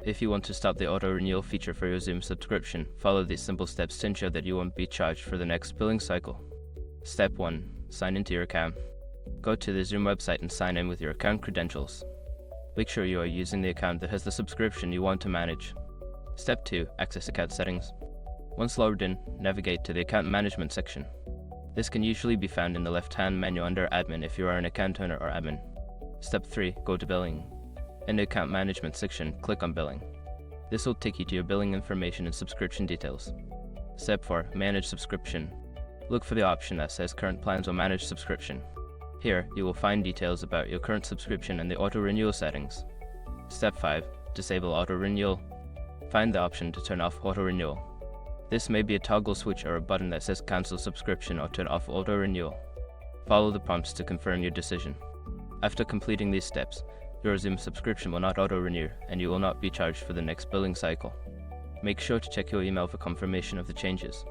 If you want to stop the auto-renewal feature for your Zoom subscription, follow these simple steps to ensure that you won't be charged for the next billing cycle. Step 1. Sign into your account. Go to the Zoom website and sign in with your account credentials. Make sure you are using the account that has the subscription you want to manage. Step 2. Access account settings. Once logged in, navigate to the account management section. This can usually be found in the left-hand menu under Admin if you are an account owner or admin. Step 3. Go to Billing. In the account management section, click on Billing. This will take you to your billing information and subscription details. Step 4. Manage subscription. Look for the option that says Current Plans or Manage Subscription. Here, you will find details about your current subscription and the auto-renewal settings. Step 5. Disable auto-renewal. Find the option to turn off auto-renewal. This may be a toggle switch or a button that says Cancel Subscription or Turn off auto-renewal. Follow the prompts to confirm your decision. After completing these steps, your Zoom subscription will not auto-renew and you will not be charged for the next billing cycle. Make sure to check your email for confirmation of the changes.